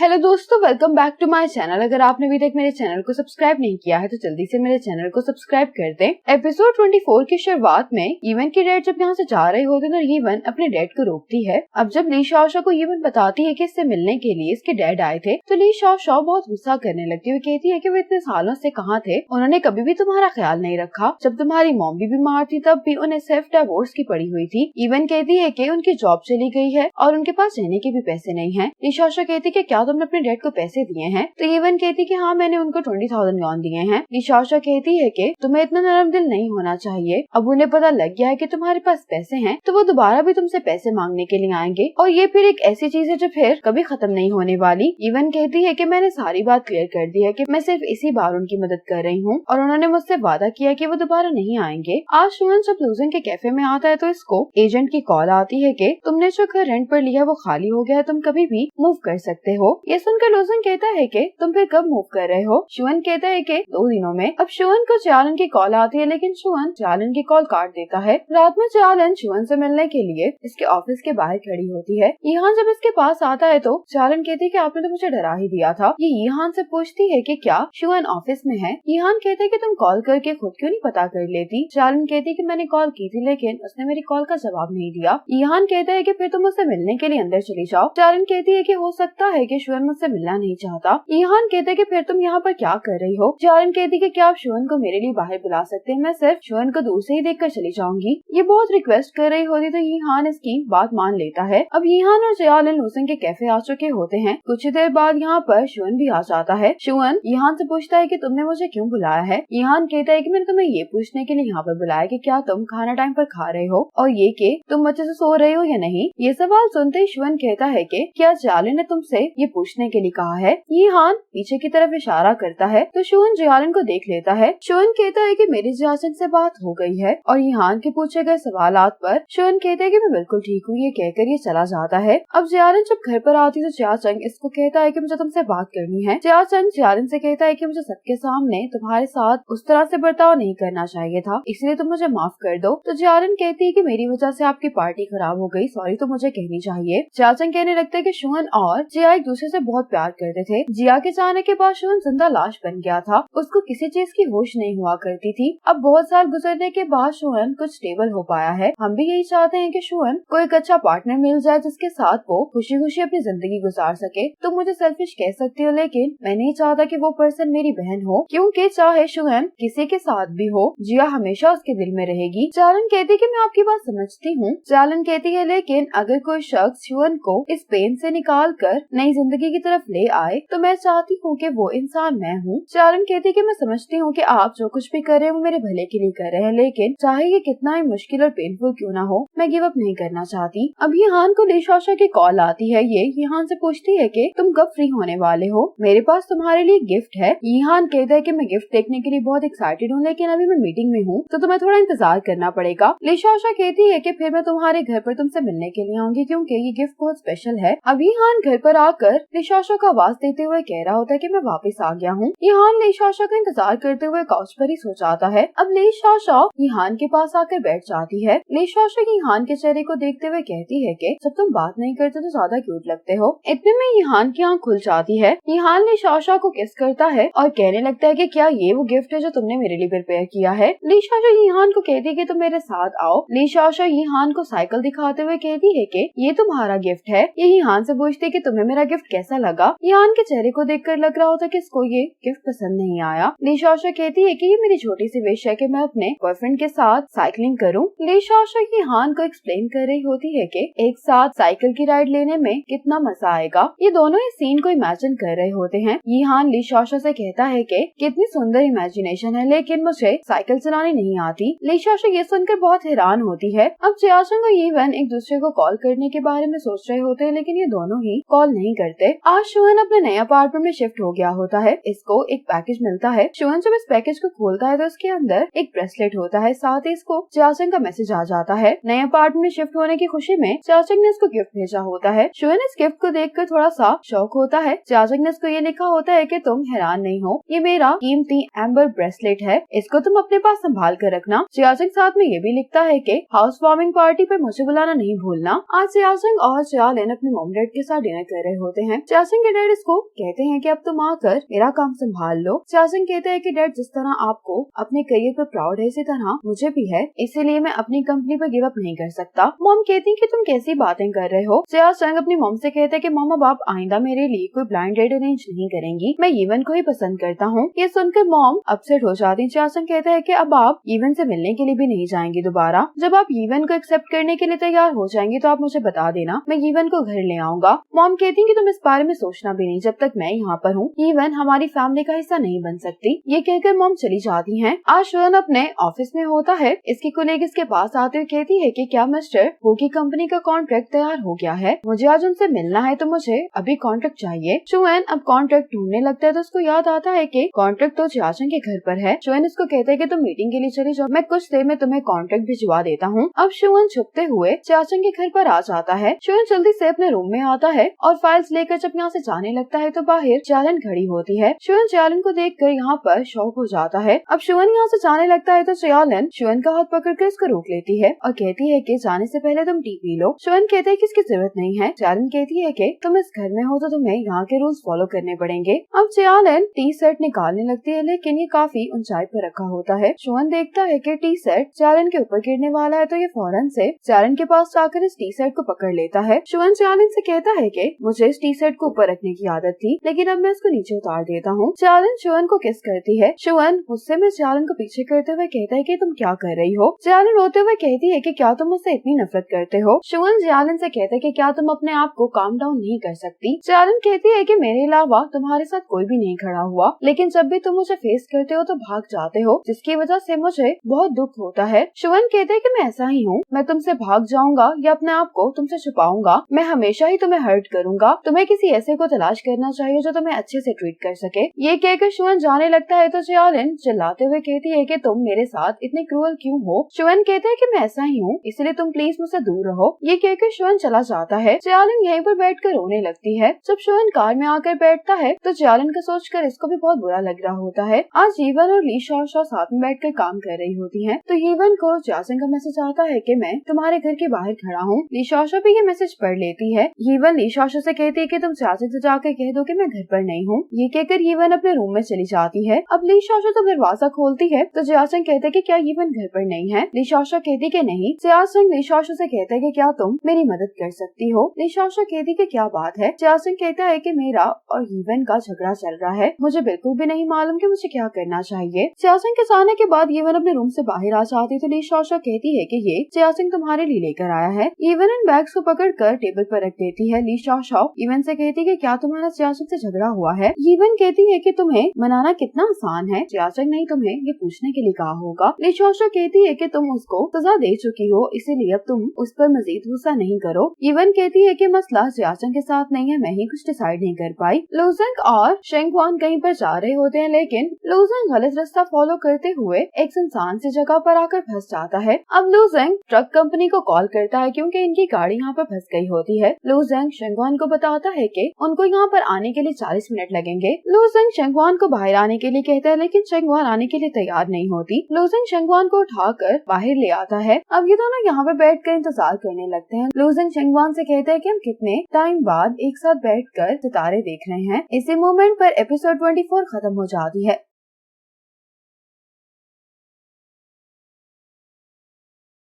Hello दोस्तों, welcome back to my channel. अगर आपने अभी तक मेरे चैनल को सब्सक्राइब नहीं किया है तो जल्दी से मेरे चैनल को सब्सक्राइब कर दें। एपिसोड 24 की शुरुआत में यीवन की डैड जब यहाँ से जा रहे होते हैं तो यीवन अपने डैड को रोकती है। अब जब ली शाओ को यीवन बताती है कि इससे मिलने के लिए इसके डैड आए थे तो ली शाओ बहुत गुस्सा करने लगती है। वो कहती है कि वो इतने सालों से कहाँ थे, उन्होंने कभी भी तुम्हारा ख्याल नहीं रखा। जब तुम्हारी मॉम भी बीमार थी तब भी उन्हें सिर्फ डिवोर्स की पड़ी हुई थी। यीवन कहती है कि उनकी जॉब चली गई है और उनके पास रहने के भी पैसे नहीं है। ली शाओ कहती है कि क्या तुमने अपने डैड को पैसे दिए हैं? तो यीवन कहती कि हाँ, मैंने उनको 20,000 यॉन दिए हैं। ली शाओ कहती है कि तुम्हें इतना नरम दिल नहीं होना चाहिए। अब उन्हें पता लग गया है कि तुम्हारे पास पैसे हैं तो वो दोबारा भी तुमसे पैसे मांगने के लिए आएंगे और ये फिर एक ऐसी चीज है जो फिर कभी खत्म नहीं होने वाली। यीवन कहती है कि मैंने सारी बात क्लियर कर दी है कि मैं सिर्फ इसी बार उनकी मदद कर रही हूँ और उन्होंने मुझसे वादा किया कि वो दोबारा नहीं आएंगे। आज शुअन जब लूजन के कैफे में आता है तो इसको एजेंट की कॉल आती है कि तुमने जो घर रेंट पर लिया वो खाली हो गया है, तुम कभी भी मूव कर सकते हो। ये सुनकर लूजन कहता है कि तुम फिर कब मूव कर रहे हो? शुअन कहता है कि 2 दिनों में। अब शुअन को चालन की कॉल आती है लेकिन शुअन चालन की कॉल काट देता है। रात में चालन शुअन से मिलने के लिए इसके ऑफिस के बाहर खड़ी होती है। यीहान जब इसके पास आता है तो चालन कहती है कि आपने तो मुझे डरा ही दिया था। ये यीहान से पूछती है कि क्या शुअन ऑफिस में है। यीहान कहते है कि तुम कॉल करके खुद क्यों नहीं पता कर लेती। चालन कहती है कि मैंने कॉल की थी लेकिन उसने मेरी कॉल का जवाब नहीं दिया। यीहान कहता है कि फिर तुम उससे मिलने के लिए अंदर चली जाओ। चालन कहती है कि हो सकता है कि शुअन मुझसे मिलना नहीं चाहता। यीहान कहते हैं कि फिर तुम यहाँ पर क्या कर रही हो। चालन कहती है कि क्या आप शुअन को मेरे लिए बाहर बुला सकते हैं, मैं सिर्फ शुअन को दूर से ही देखकर चली जाऊंगी। ये बहुत रिक्वेस्ट कर रही होती तो यीहान इसकी बात मान लेता है। अब यीहान और चालन लूसन के कैफे आ चुके होते हैं। कुछ देर बाद यहाँ पर शुअन भी आ जाता है। शुअन यीहान से पूछता है कि तुमने मुझे क्यों बुलाया है। यीहान कहता है कि मैंने तुम्हें ये पूछने के लिए यहाँ पर बुलाया कि क्या तुम खाना टाइम पर खा रहे हो और ये कि तुम अच्छे से सो रहे हो या नहीं। ये सवाल सुनते ही शुअन कहता है कि क्या चालन ने तुमसे ये पूछने के लिए कहा है। यीहान पीछे की तरफ इशारा करता है तो शुअन जियालन को देख लेता है। शुअन कहता है कि मेरी जियासन से बात हो गई है और यीहान के पूछे गए सवालात पर शुअन कहते हैं कि मैं बिल्कुल ठीक हूँ। ये कहकर ये चला जाता है। अब जियालन जब घर पर आती तो जियाचंग इसको कहता है कि मुझे तुमसे बात करनी है। जियाचंग जियालन से कहता है कि मुझे सबके सामने तुम्हारे साथ उस तरह से बर्ताव नहीं करना चाहिए था, इसलिए तुम मुझे माफ कर दो। तो जियालन कहती है कि मेरी वजह से आपकी पार्टी खराब हो गई, सॉरी तो मुझे कहनी चाहिए। जियाचंग कहने लगता है कि शुअन और जिया एक दूसरे से बहुत प्यार करते थे। जिया के जाने के बाद शुअन जिंदा लाश बन गया था, उसको किसी चीज की होश नहीं हुआ करती थी। अब बहुत साल गुजरने के बाद शुअन कुछ स्टेबल हो पाया है। हम भी यही चाहते हैं कि शुअन को एक अच्छा पार्टनर मिल जाए जिसके साथ वो खुशी खुशी अपनी जिंदगी गुजार सके। तुम मुझे सेल्फिश कह सकती हो लेकिन मैं नहीं चाहता कि वो पर्सन मेरी बहन हो, क्योंकि चाहे शुअन किसी के साथ भी हो जिया हमेशा उसके दिल में रहेगी। चालन कहती कि मैं आपकी बात समझती हूँ। चालन कहती है लेकिन अगर कोई शख्स शुअन को इस पेन से निकाल कर नई जिंदगी की तरफ ले आए तो मैं चाहती हूँ कि वो इंसान मैं हूँ। चालन कहती कि मैं समझती हूँ कि आप जो कुछ भी कर रहे हैं वो मेरे भले के लिए कर रहे हैं, लेकिन चाहे ये कितना ही मुश्किल और पेनफुल क्यों ना हो मैं गिव अप नहीं करना चाहती। अब यीहान को ली शाओ की कॉल आती है। ये यीहान से पूछती है कि तुम कब फ्री होने वाले हो, मेरे पास तुम्हारे लिए गिफ्ट है। यीहान कहता है कि मैं गिफ्ट देखने के लिए बहुत एक्साइटेड हूँ लेकिन अभी मैं मीटिंग में हूँ तो तुम्हें थोड़ा इंतजार करना पड़ेगा। ली शाओ कहती है कि फिर मैं तुम्हारे घर पर तुमसे मिलने के लिए आऊंगी क्योंकि ये गिफ्ट बहुत स्पेशल है। अब यीहान घर पर आकर ली शाओ का आवाज देते हुए कह रहा होता है कि मैं वापस आ गया हूँ। यीहान ली शाओ का इंतजार करते हुए काउच पर ही सो जाता है। अब ली शाओ यीहान के पास आकर बैठ जाती है। ली शाओ यीहान के चेहरे को देखते हुए कहती है कि जब तुम बात नहीं करते तो ज्यादा क्यूट लगते हो। इतने में यीहान की आंख खुल जाती है। यीहान ली शाओ को किस करता है और कहने लगता है कि क्या ये वो गिफ्ट है जो तुमने मेरे लिए प्रिपेयर किया है। ली शाओ यीहान को कहती है कि तुम मेरे साथ आओ। ली शाओ यीहान को साइकिल दिखाते हुए कहती है कि ये तुम्हारा गिफ्ट है। ये यीहान से पूछती है कि तुम्हें मेरा गिफ्ट कैसा लगा। यीहान के चेहरे को देखकर लग रहा होता कि इसको ये गिफ्ट पसंद नहीं आया। ली शाओ कहती है कि ये मेरी छोटी सी विश है कि मैं अपने बॉयफ्रेंड के साथ साइकिलिंग करूं। ली शाओ यीहान को एक्सप्लेन कर रही होती है कि एक साथ साइकिल की राइड लेने में कितना मजा आएगा। ये दोनों इस सीन को इमेजिन कर रहे होते हैं। यीहान ली शाओ से कहता है कि कितनी सुंदर इमेजिनेशन है लेकिन मुझे साइकिल चलानी नहीं आती। ली शाओ ये सुनकर बहुत हैरान होती है। अब जियाचंग और यीवन एक दूसरे को कॉल करने के बारे में सोच रहे होते हैं लेकिन ये दोनों ही कॉल नहीं करते। आज शुअन अपने नए अपार्टमेंट में शिफ्ट हो गया होता है। इसको एक पैकेज मिलता है। शुअन जब इस पैकेज को खोलता है तो इसके अंदर एक ब्रेसलेट होता है, साथ ही इसको जियाचंग का मैसेज आ जाता है। नए अपार्टमेंट में शिफ्ट होने की खुशी में जियाचंग ने इसको गिफ्ट भेजा होता है। शुअन इस गिफ्ट को देखकर थोड़ा सा शौक होता है। जियाचंग ने इसको ये लिखा होता है कि तुम हैरान नहीं हो, ये मेरा कीमती एम्बर ब्रेसलेट है, इसको तुम अपने पास संभाल कर रखना। जियाचंग साथ में ये भी लिखता है कि हाउस वार्मिंग पार्टी पर मुझे बुलाना नहीं भूलना। आज जियाचंग और जियालिन अपने मॉम डैड के साथ डिनर कर रहे होते हैं। हैं। चासिंग के डैड इसको कहते हैं कि अब तुम आकर मेरा काम संभाल लो। चासिंग कहते हैं कि डैड, जिस तरह आपको अपने करियर पर प्राउड है, इसी तरह मुझे भी है, इसीलिए मैं अपनी कंपनी पर गिव अप नहीं कर सकता। मॉम कहती है कि तुम कैसी बातें कर रहे हो। चासिंग अपनी मॉम से कहते हैं कि मॉम, अब आप आइंदा मेरे लिए कोई ब्लाइंड डेट अरेंज नहीं करेंगी, मैं इवन को ही पसंद करता हूँ। ये सुनकर मॉम अपसेट हो जाती है। चासिंग कहते हैं कि अब आप इवन से मिलने के लिए भी नहीं जाएंगी दोबारा। जब आप इवन को एक्सेप्ट करने के लिए तैयार हो जाएंगी तो आप मुझे बता देना, मैं इवन को घर ले आऊंगा। मॉम कहती है कि तुम इस बारे में सोचना भी नहीं, जब तक मैं यहाँ पर हूँ इवन हमारी फैमिली का हिस्सा नहीं बन सकती। ये कहकर मॉम चली जाती हैं। आज शुअन अपने ऑफिस में होता है। इसकी कोलीग इसके पास आते हुए कहती है कि क्या मिस्टर हू की कंपनी का कॉन्ट्रैक्ट तैयार हो गया है, मुझे आज उनसे मिलना है, तो मुझे अभी कॉन्ट्रैक्ट चाहिए। शुअन अब कॉन्ट्रैक्ट ढूंढने लगता है तो उसको याद आता है कि कॉन्ट्रैक्ट तो चाचन के घर पर है। शुअन इसको कहता है कि तुम मीटिंग के लिए चली जाओ, मैं कुछ देर में तुम्हें कॉन्ट्रैक्ट भिजवा देता हूँ। अब शुअन छुपते हुए चाचन के घर पर आ जाता है। शुअन जल्दी से अपने रूम में आता है और फाइल्स लेकर जब यहाँ से जाने लगता है तो बाहर चालन खड़ी होती है। शुअन चालन को देखकर यहाँ पर शॉक हो जाता है। अब शुअन यहाँ से जाने लगता है तो चालन शुअन का हाथ पकड़कर इसको रोक लेती है और कहती है कि जाने से पहले तुम टी पी लो। शुअन कहते हैं कि इसकी जरूरत नहीं है। चालन कहती है कि तुम इस घर में हो तो तुम्हें यहाँ के रूल्स फॉलो करने पड़ेंगे। अब चालन टी शर्ट निकालने लगती है, लेकिन ये काफी ऊंचाई पर रखा होता है। शुअन देखता है कि टी शर्ट चालन के ऊपर गिरने वाला है तो ये फौरन से चालन के पास जाकर इस टी शर्ट को पकड़ लेता है। शुअन चालन से कहता है कि मुझे इस टी शर्ट को ऊपर रखने की आदत थी, लेकिन अब मैं इसको नीचे उतार देता हूँ। चालन शुअन को किस करती है। शुअन गुस्से में चालन को पीछे करते हुए कहता है कि तुम क्या कर रही हो। चालन रोते हुए कहती है कि क्या तुम मुझसे इतनी नफरत करते हो। शुअन चालन से कहता है कि क्या तुम अपने आप को काम डाउन नहीं कर सकती। चालन कहती है कि मेरे अलावा तुम्हारे साथ कोई भी नहीं खड़ा हुआ, लेकिन जब भी तुम मुझे फेस करते हो तो भाग जाते हो, जिसकी वजह से मुझे बहुत दुख होता है। शुअन कहते हैं कि मैं ऐसा ही हूँ, मैं तुमसे भाग जाऊंगा या अपने आप को तुमसे छुपाऊंगा, मैं हमेशा ही तुम्हें हर्ट करूंगा, तुम्हें किसी ऐसे को तलाश करना चाहिए जो तुम्हें अच्छे से ट्रीट कर सके। ये कहकर शुअन जाने लगता है तो चालन चिल्लाते हुए कहती है कि तुम मेरे साथ इतने क्रूअल क्यों हो। शुअन कहते हैं कि मैं ऐसा ही हूँ, इसलिए तुम प्लीज मुझसे दूर रहो। ये कहकर शुअन चला जाता है। चालन यहीं पर बैठकर रोने लगती है। जब शुअन कार में आकर बैठता है तो चालन का सोचकर इसको भी बहुत बुरा लग रहा होता है। आज यीवन और ली शॉ साथ में बैठकर काम कर रही होती हैं। तो यीवन को चासन का मैसेज आता है कि मैं तुम्हारे घर के बाहर खड़ा हूँ। ली शॉ भी ये मैसेज पढ़ लेती है। यीवन ली शॉ से कहती है कि तुम चासन से जाकर कह दो कि मैं घर पर नहीं हूँ। ये कहकर यीवन अपने रूम में चली जाती है। अब ली शॉ तो दरवाजा खोलती है तो चासन कहते हैं कि क्या यीवन घर पर नहीं है। ली शॉ कहती कि नहीं। चासन ली शॉ से कहता है कि क्या तुम मेरी मदद कर सकती हो। ली शॉ कहती कि क्या बात है। चासन कहता है कि मेरा और यीवन का झगड़ा चल रहा है, मुझे बिल्कुल भी नहीं मालूम कि मुझे क्या करना चाहिए। चासन के जाने के बाद यीवन अपने रूम से बाहर आ जाती तो ली शॉ कहती है कि ये चासन तुम्हारे लिए लेकर आया है। यीवन इन बैग्स को पकड़कर टेबल पर रख देती है। ली शॉ यीवन से कहती है कि क्या तुम्हारा चासन से झगड़ा हुआ है। यीवन कहती है कि तुम्हें मनाना कितना आसान है, चासन नहीं तुम्हें ये पूछने के लिए कहा होगा। ली शॉ कहती है कि तुम उसको सजा दे चुकी हो, इसीलिए अब तुम उस पर मजीद गुस्सा नहीं करो। यीवन कहती है कि मसला चासन के साथ नहीं है, मैं ही कुछ डिसाइड नहीं कर पाई। लूजेंग और शेंगवान कहीं पर जा रहे होते हैं, लेकिन लूजेंग गलत रास्ता फॉलो करते हुए एक सुनसान सी जगह पर आकर फंस जाता है। अब लूजेंग ट्रक कंपनी को कॉल करता है क्योंकि इनकी गाड़ी यहाँ पर फंस गई होती है। लूजेंग शेंगवान को बताता है कि उनको यहाँ पर आने के लिए 40 मिनट लगेंगे। लूजेंग शेंगवान को बाहर आने के लिए कहता है, लेकिन शेंगवान आने के लिए तैयार नहीं होती। लूजेंग शेंगवान को उठाकर बाहर ले आता है। अब ये दोनों यहाँ पर बैठकर इंतजार करने लगते हैं। लूजेंग शेंगवान से कहता है कि हम कितने टाइम बाद एक साथ बैठकर सितारे देख रहे हैं। इसी मोमेंट पर एपिसोड 24 खत्म हो जाती है।